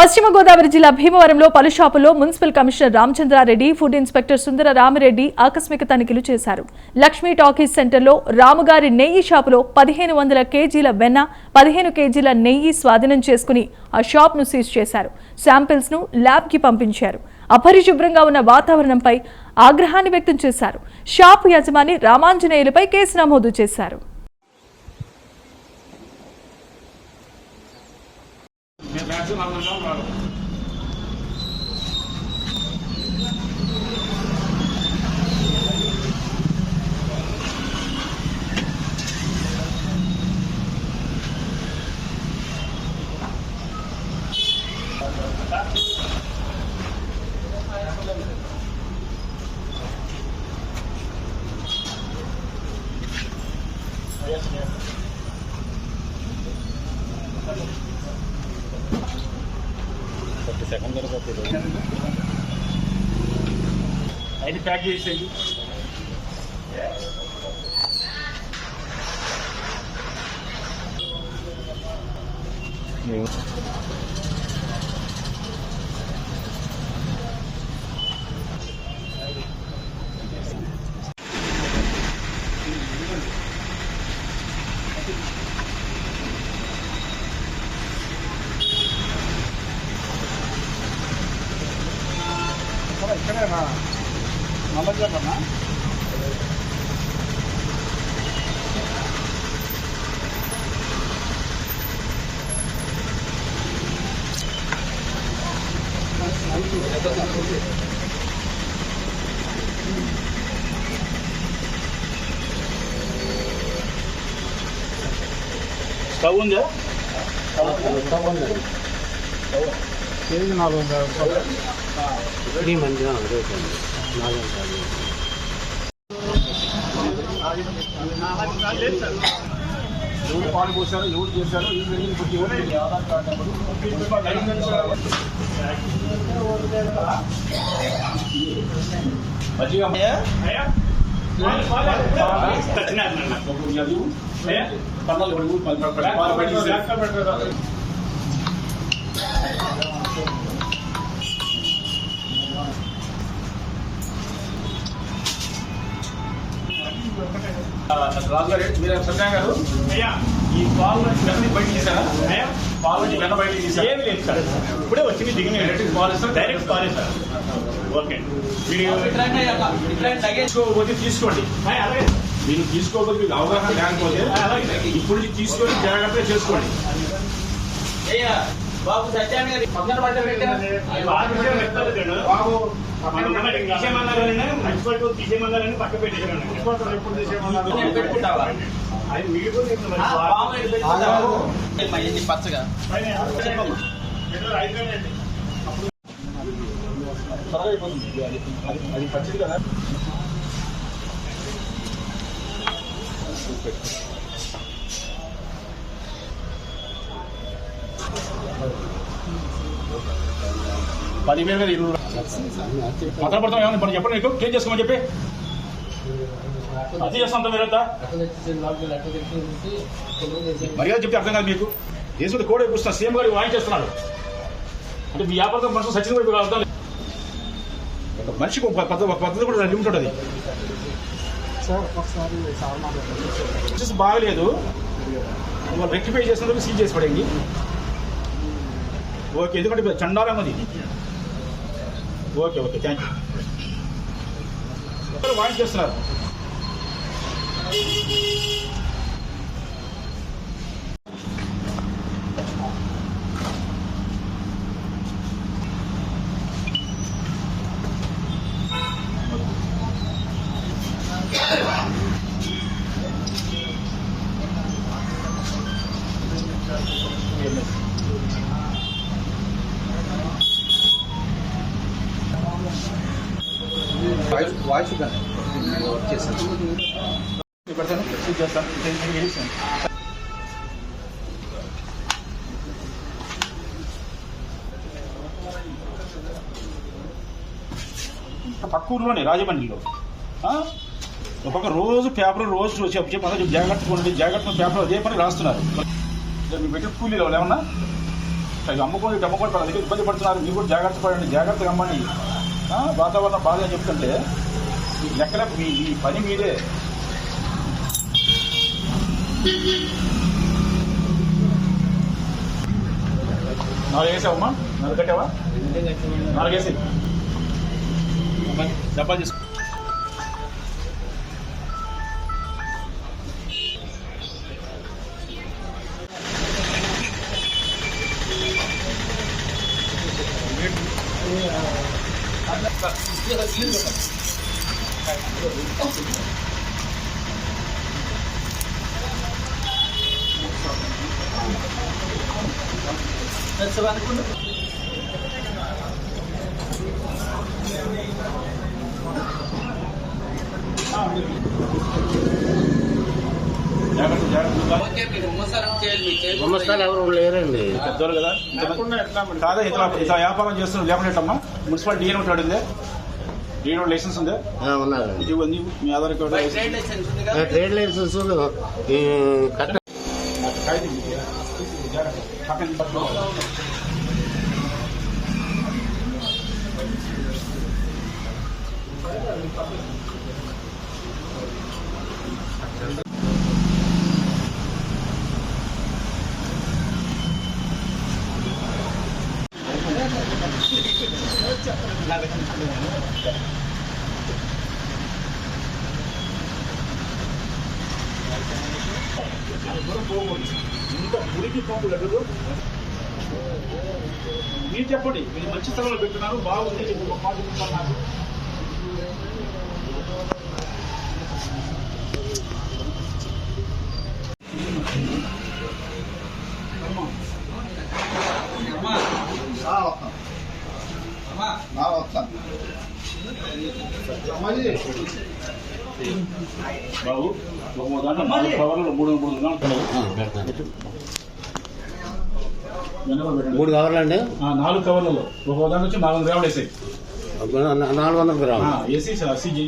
పశ్చిమ గోదావరి జిల్లా భీమవరంలో పలు షాపుల్లో municipal commissioner Ramachandra Reddy, food inspector Sundara Rami Reddy ఆకస్మిక తనిఖీలు చేశారు. లక్ష్మీ టాకీస్ సెంటర్లో రాముగారి నెయ్యి షాపులో 1500 కేజీల వెన్న, 15 కేజీల నెయ్యి స్వాధీనం చేసుకుని ఆ షాప్ను సీజ్ చేశారు. శాంపిల్స్ ను ల్యాబ్ కి పంపించారు. అపరిశుభ్రంగా ఉన్న వాతావరణంపై ఆగ్రహాన్ని వ్యక్తం చేశారు. షాపు యజమాని రామాంజనేయులపై కేసు నమోదు చేశారు. అయితే ప్యాక్ చేసేయండి. ఇక్కడేనా నల్లజర్లనా? స్టవ్ ఉందా? స్టవ్ ఉంది. కేజీ 400 రూపాయలు. ఎవరు పాలు పోసారు, ఎవరు చేశారు, ఆధార్ కార్డు రాజు గారు, మీరు సత్యనారాయణ గారు, ఈ పాలు నుంచి వెన్న బయట తీసారా? పాలు నుంచి వెన్న బయట తీసారా? ఏమి లేదు సార్, ఇప్పుడే వచ్చింది దిగిన ఎలక్ట్రిక్ పాలు ఇస్తారు, డైరెక్ట్ పాలు ఇస్తారు. ఓకే, తీసుకోకపోతే తీసుకోండి. అలాగే మీరు తీసుకోకపోతే మీకు అవగాహన లేకపోతే అలాగే ఇప్పుడు తీసుకొని జాగ్రత్తగా చేసుకోండి. బాబు సత్యాన్ని గారి పక్కన తీసేమన్నారని పక్క పెట్టేసాను. ఎప్పుడు తీసేమన్నారు? పచ్చగా అది పచ్చింది కదా. $10,000 కదా, 20 పక్కన పడతాం. ఏమన్నా ఇప్పుడు చెప్పండి, నీకు క్లీన్ చేసుకోమని చెప్పి అది చేస్తాం. మీరంతా మర్యాద చెప్తే అర్థం కాదు మీకు. దేశంలో కోడే కూర్చున్నా సీఎం గారు వాయించేస్తున్నాడు అంటే మీ వ్యాపారం మనుషులు సచిన్ వైపు అర్థం లేదు. ఒక మనిషికి ఒక పద్ధతి కూడా లిమిట్ ఉంటుంది. బాగలేదు, వాళ్ళు రెక్టిఫై చేసినందుకు సీజ్ చేసి పడేయండి. ఓకే, ఎందుకంటే చండాలం అది. Okay okay, thank you. Voice చేస్తున్నారు. వాయిస్ చేస్తాను. పక్క ఊర్లోనే రాజమండ్రిలో ఒక రోజు పేపర్ రోజు చెప్పి జాగ్రత్త పేపర్ అదే పని రాస్తున్నారు. మీరు పెట్టి కూలీలు ఏమన్నా అమ్ముకొని వాళ్ళ దగ్గర ఇబ్బంది పడుతున్నారు. మీరు కూడా జాగ్రత్త పడండి, జాగ్రత్తగా అమ్మండి. వాతావరణం బాగా చెప్తుంటే లెక్కల మీ పని మీదే. నాలుగు వేసావమ్మా, నాలుగు కట్టావా? నాలుగు వేసి డబ్బాలు తీసుకో. గుమస్తాలు ఎవరు లేరండి, పెద్దోళ్ళు కదా. కాదా ఇట్లా వ్యాపారం చేస్తున్నారు లేకుండా మున్సిపల్ డిఎన్ ఒకటి అడిగిందే, డిఎన్ లైసెన్స్ ఉందే? ఉన్నారండి. ఇది ఉంది, మీ ఆధార్ కార్డు, ట్రేడ్ లైసెన్స్ ఇంత మురికి పంపులు ఎక్కదు. మీరు చెప్పండి, మీరు మంచి స్థలంలో పెట్టున్నారు, బాగుంది నాకు. బాబు ఒక దాంట్లో 4 కవర్లు 3 కవర్లు అండి. 4 కవర్లలో ఒక దాంట్లో వచ్చి 400 గ్రాములు వేసాయి. 400 గ్రాములు వేసి సీజీ.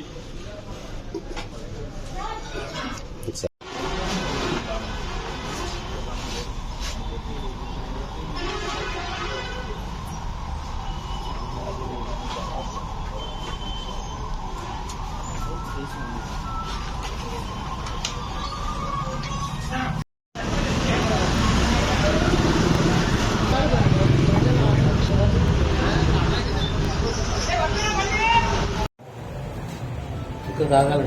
ఇంకా రాగాలి.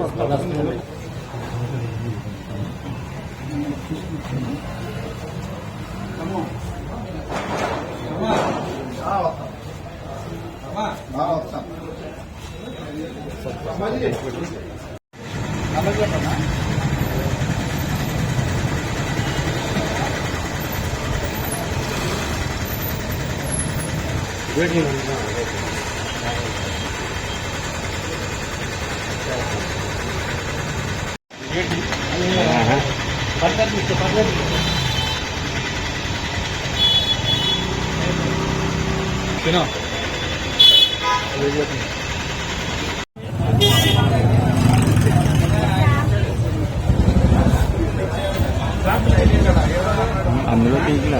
అందులో తీసినా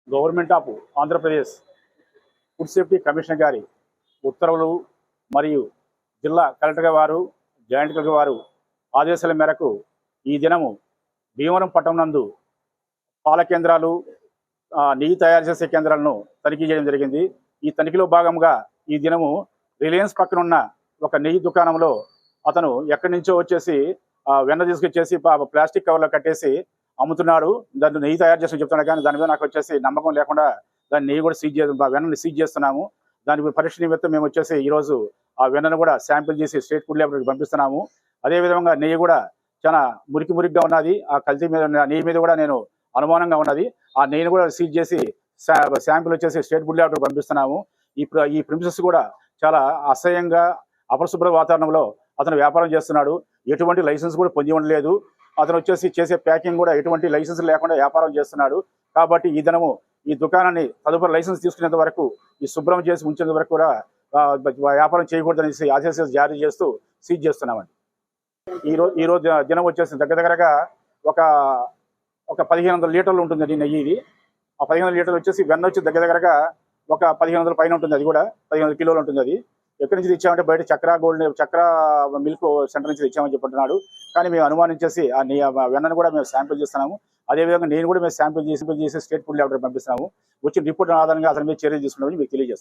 government of Andhra Pradesh food safety commissioner గారి ఉత్తర్వులు మరియు జిల్లా కలెక్టర్ వారు, జాయింట్ కలెక్టర్ వారు ఆదేశాల మేరకు ఈ దినము భీమవరం పట్టణం నందు పాల కేంద్రాలు, నెయ్యి తయారు చేసే కేంద్రాలను తనిఖీ చేయడం జరిగింది. ఈ తనిఖీలో భాగంగా ఈ దినము రిలయన్స్ పక్కన ఉన్న ఒక నెయ్యి దుకాణంలో అతను ఎక్కడి నుంచో వచ్చేసి వెన్న తీసుకొచ్చేసి ప్లాస్టిక్ కవర్లో కట్టేసి అమ్ముతున్నాడు. దాన్ని నెయ్యి తయారు చేసి చెప్తున్నాడు, కానీ దాని మీద నాకు వచ్చేసి నమ్మకం లేకుండా దాన్ని నెయ్యి కూడా వెన్నని సీజ్ చేస్తున్నాము. దాని పరీక్ష నిమిత్తం మేము వచ్చేసి ఈరోజు ఆ వెన్నను కూడా శాంపిల్ చేసి స్టేట్ ఫుడ్ ల్యాబ్కి పంపిస్తున్నాము. అదేవిధంగా నెయ్యి కూడా చాలా మురికిగా ఉన్నది. ఆ కల్తీ మీద నెయ్యి మీద కూడా నేను అనుమానంగా ఉన్నది. ఆ నెయ్యిని కూడా సీజ్ చేసి శాంపిల్ వచ్చేసి స్టేట్ ఫుడ్ ల్యాబ్కి పంపిస్తున్నాము. ఈ ప్రిమిసెస్ కూడా చాలా అసహ్యంగా అపరిశుభ్ర వాతావరణంలో అతను వ్యాపారం చేస్తున్నాడు. ఎటువంటి లైసెన్స్ కూడా పొంది ఉండలేదు. అతను వచ్చేసి చేసే ప్యాకింగ్ కూడా ఎటువంటి లైసెన్స్ లేకుండా వ్యాపారం చేస్తున్నాడు. కాబట్టి ఈ దినము ఈ దుకాణాన్ని తదుపరి లైసెన్స్ తీసుకునేంత వరకు, ఈ శుభ్రం చేసి ఉంచేంత వరకు కూడా వ్యాపారం చేయకూడదనేసి ఆదేశాలు జారీ చేస్తూ సీజ్ చేస్తున్నామండి. ఈ రోజు దినం వచ్చేసి దగ్గరగా ఒక 1500 లీటర్లు ఉంటుంది నెయ్యి. ఇది ఆ 1500 లీటర్లు వచ్చేసి వెన్న వచ్చి దగ్గరగా ఒక 1500 పైన ఉంటుంది. అది కూడా 1500 కిలోలు ఉంటుంది. అది ఎక్కడి నుంచి తెచ్చామంటే బయట చక్ర మిల్క్ సెంటర్ నుంచి తెచ్చామని చెప్తున్నాడు. కానీ మేము అనుమానించేసి ఆ వెన్నను కూడా మేము శాంపిల్ చేస్తున్నాము. అదేవిధంగా నేను కూడా మేము శాంపిల్ చేసి స్టేట్ ఫుడ్ ల్యాబొరేటరీ పంపిస్తున్నాము. వచ్చిన రిపోర్ట్ ఆధారంగా అతని మీద చర్యలు తీసుకున్నామని మీకు తెలియజేస్తాను.